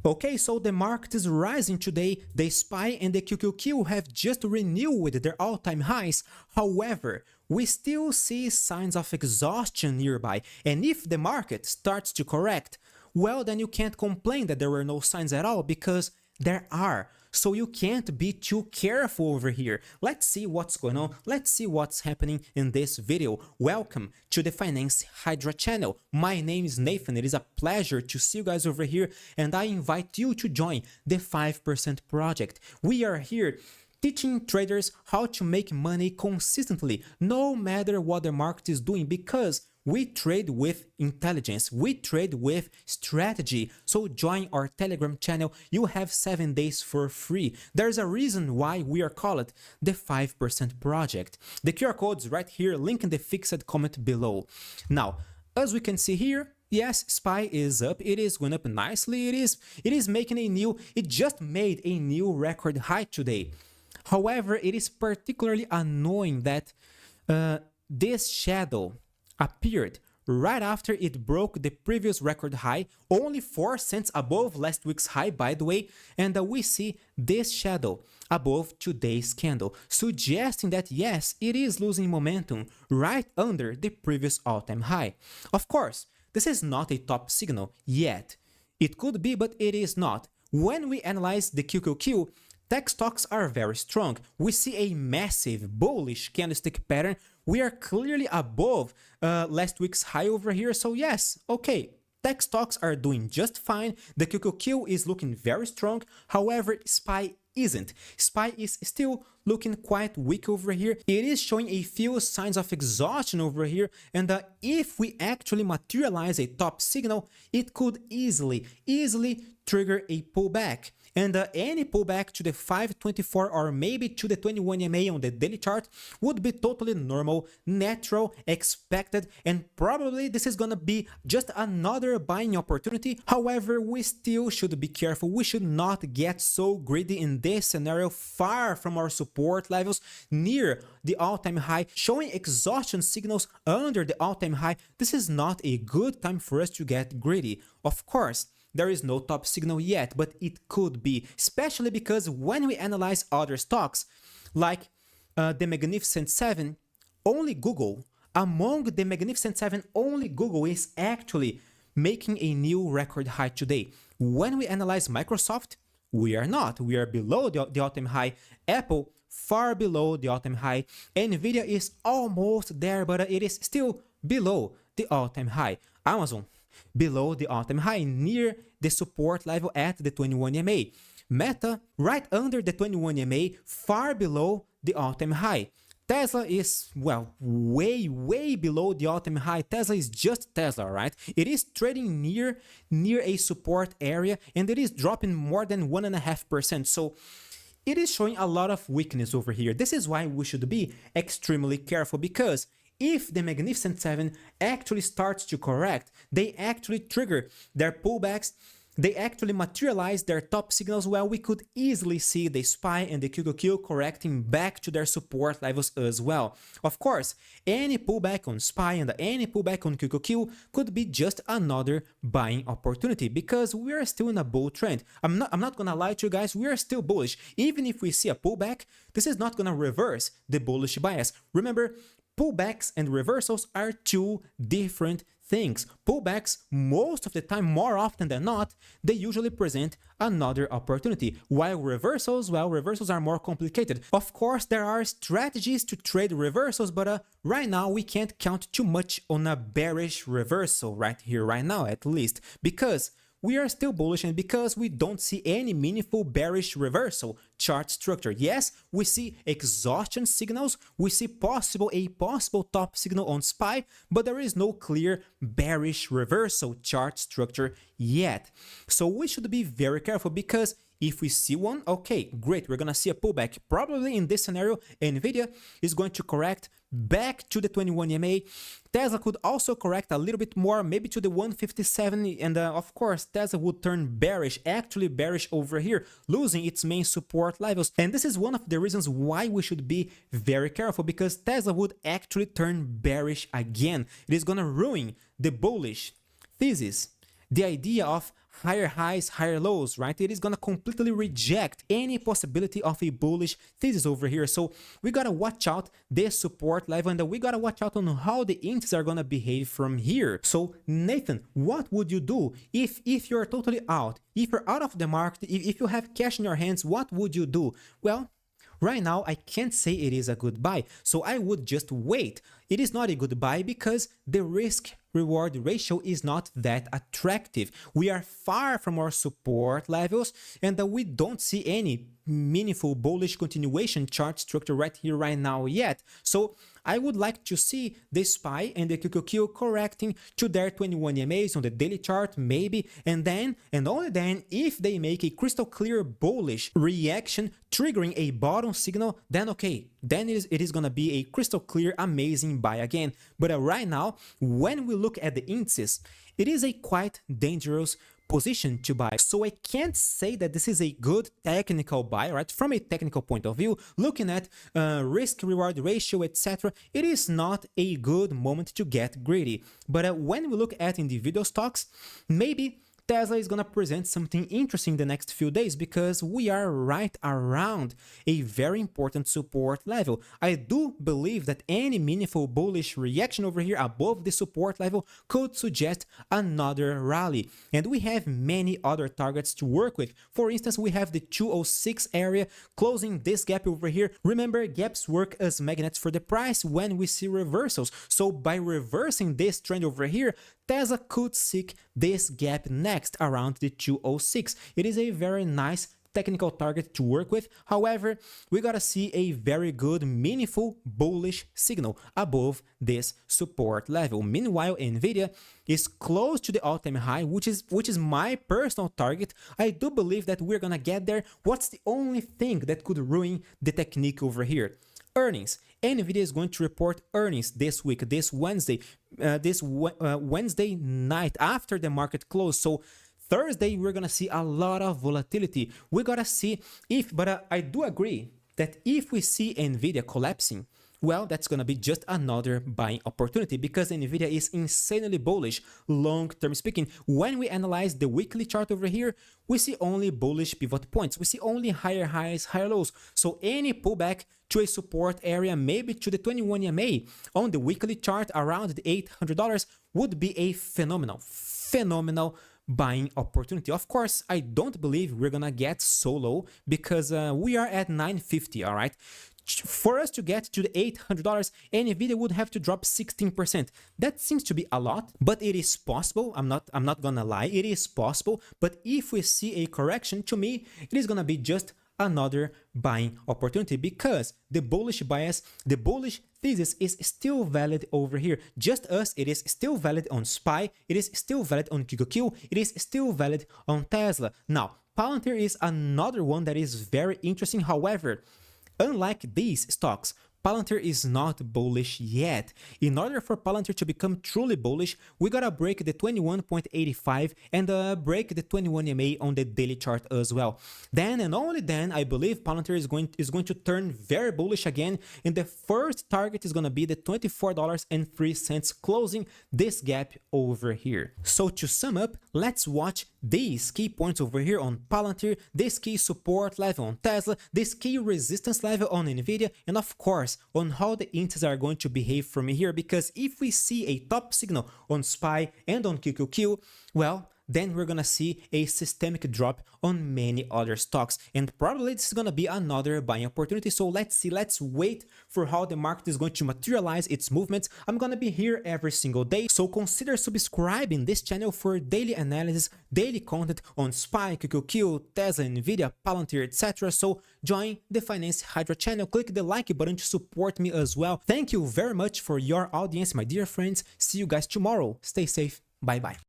Okay, so the market is rising today. The SPY and the QQQ have just renewed their all-time highs. However, we still see signs of exhaustion nearby, and if the market starts to correct, well, then you can't complain that there were no signs at all, because there are. So you can't be too careful over here. Let's see what's going on. Let's see what's happening in this video. Welcome to the Finance Hydra channel. My name is Nathan. It is a pleasure to see you guys over here, and I invite you to join the 5% project. We are here teaching traders how to make money consistently, no matter what the market is doing, because we trade with intelligence, we trade with strategy. So join our Telegram channel. You have 7 days for free. There's a reason why we are called the 5% project. The QR code's right here, link in the fixed comment below. Now, as we can see here, yes, SPY is up. It is going up nicely. It is making it just made a new record high today. However, it is particularly annoying that this shadow appeared right after it broke the previous record high, only 4 cents above last week's high, by the way, and we see this shadow above today's candle, suggesting that yes, it is losing momentum right under the previous all-time high. Of course, this is not a top signal yet. It could be, but it is not. When we analyze the QQQ, tech stocks are very strong. We see a massive bullish candlestick pattern. We are clearly above last week's high over here. So yes, okay, tech stocks are doing just fine. The QQQ is looking very strong. However, SPY isn't. SPY is still looking quite weak over here. It is showing a few signs of exhaustion over here, and if we actually materialize a top signal, it could easily trigger a pullback. And any pullback to the 524 or maybe to the 21 EMA on the daily chart would be totally normal, natural, expected, and probably this is gonna be just another buying opportunity. However, we still should be careful. We should not get so greedy in this scenario, far from our support levels, near the all-time high, showing exhaustion signals under the all-time high. This is not a good time for us to get greedy. Of course, there is no top signal yet, but it could be, especially because when we analyze other stocks, like the Magnificent 7, only Google, among the Magnificent 7, only Google is actually making a new record high today. When we analyze Microsoft, we are not. We are below the all-time high. Apple, far below the all-time high. Nvidia is almost there, but it is still below the all-time high. Amazon, below the all-time high, near the support level at the 21 EMA. Meta, right under the 21 EMA, far below the all-time high. Tesla is, well, way below the all-time high. Tesla is just Tesla, right? It is trading near a support area, and it is dropping more than 1.5%. So it is showing a lot of weakness over here. This is why we should be extremely careful, because if the Magnificent 7 actually starts to correct, they actually trigger their pullbacks, they actually materialize their top signals, well, we could easily see the SPY and the QQQ correcting back to their support levels as well. Of course, any pullback on SPY and any pullback on QQQ could be just another buying opportunity, because we are still in a bull trend. I'm not gonna lie to you guys, we are still bullish. Even if we see a pullback, this is not gonna reverse the bullish bias. Remember, pullbacks and reversals are two different things. Pullbacks, most of the time, more often than not, they usually present another opportunity, while reversals, well, reversals are more complicated. Of course, there are strategies to trade reversals, but right now we can't count too much on a bearish reversal right here, right now at least, because we are still bullish and because we don't see any meaningful bearish reversal chart structure. Yes, we see exhaustion signals, we see a possible top signal on SPY, but there is no clear bearish reversal chart structure yet. So we should be very careful, because if we see one, okay, great, we're gonna see a pullback. Probably in this scenario, Nvidia is going to correct back to the 21 EMA. Tesla could also correct a little bit more, maybe to the 157, and of course, Tesla would turn bearish, actually bearish over here, losing its main support levels. And this is one of the reasons why we should be very careful, because Tesla would actually turn bearish again. It is gonna ruin the bullish thesis, the idea of higher highs, higher lows, right? It is gonna completely reject any possibility of a bullish thesis over here. So we gotta watch out this support level, and we gotta watch out on how the indices are gonna behave from here. So Nathan, what would you do if you're totally out, if you're out of the market, if you have cash in your hands? What would you do? Well, right now, I can't say it is a good buy, so I would just wait. It is not a good buy because the risk-reward ratio is not that attractive. We are far from our support levels, and we don't see any meaningful bullish continuation chart structure right here, right now yet. So I would like to see the SPY and the QQQ correcting to their 21 EMAs on the daily chart, maybe, and then, and only then, if they make a crystal clear bullish reaction triggering a bottom signal, then okay, then it is gonna be a crystal clear amazing buy again. But right now, when we look at the indices, it is a quite dangerous position to buy. So I can't say that this is a good technical buy, right? From a technical point of view, looking at risk-reward ratio, etc., it is not a good moment to get greedy. But when we look at individual stocks, maybe Tesla is going to present something interesting the next few days because we are right around a very important support level. I do believe that any meaningful bullish reaction over here above the support level could suggest another rally. And we have many other targets to work with. For instance, we have the 206 area closing this gap over here. Remember, gaps work as magnets for the price when we see reversals. So by reversing this trend over here, Tesla could seek this gap next around the 206. It is a very nice technical target to work with. However, we gotta see a very good, meaningful, bullish signal above this support level. Meanwhile, Nvidia is close to the all-time high, which is my personal target. I do believe that we're gonna get there. What's the only thing that could ruin the technique over here? Earnings. Nvidia is going to report earnings this week, this Wednesday, Wednesday night after the market close. So Thursday, we're going to see a lot of volatility. We got to see if, but I do agree that if we see Nvidia collapsing, well, that's going to be just another buying opportunity because Nvidia is insanely bullish, long-term speaking. When we analyze the weekly chart over here, we see only bullish pivot points. We see only higher highs, higher lows. So any pullback to a support area, maybe to the 21 EMA on the weekly chart around the $800 would be a phenomenal buying opportunity. Of course, I don't believe we're gonna get so low because we are at 950, all right? For us to get to the $800, Nvidia would have to drop 16%. That seems to be a lot, but it is possible. I'm not gonna lie, it is possible. But if we see a correction, to me, it is gonna be just another buying opportunity because the bullish bias, the bullish thesis is still valid over here. Just as it is still valid on SPY, it is still valid on QQQ, it is still valid on Tesla. Now, Palantir is another one that is very interesting. However, unlike these stocks, Palantir is not bullish yet. In order for Palantir to become truly bullish, we gotta break the 21.85 and break the 21 EMA on the daily chart as well. Then and only then, I believe Palantir is going to turn very bullish again, and the first target is gonna be the $24.03, closing this gap over here. So to sum up, let's watch these key points over here on Palantir, this key support level on Tesla, this key resistance level on Nvidia, and of course on how the indices are going to behave from here, because if we see a top signal on SPY and on QQQ, well, then we're gonna see a systemic drop on many other stocks, and probably this is gonna be another buying opportunity. So let's see, let's wait for how the market is going to materialize its movements. I'm gonna be here every single day, so consider subscribing this channel for daily analysis, daily content on SPY, QQQ, Tesla, Nvidia, Palantir, etc. So join the Finance Hydra channel, click the like button to support me as well. Thank you very much for your audience, my dear friends. See you guys tomorrow. Stay safe. Bye bye.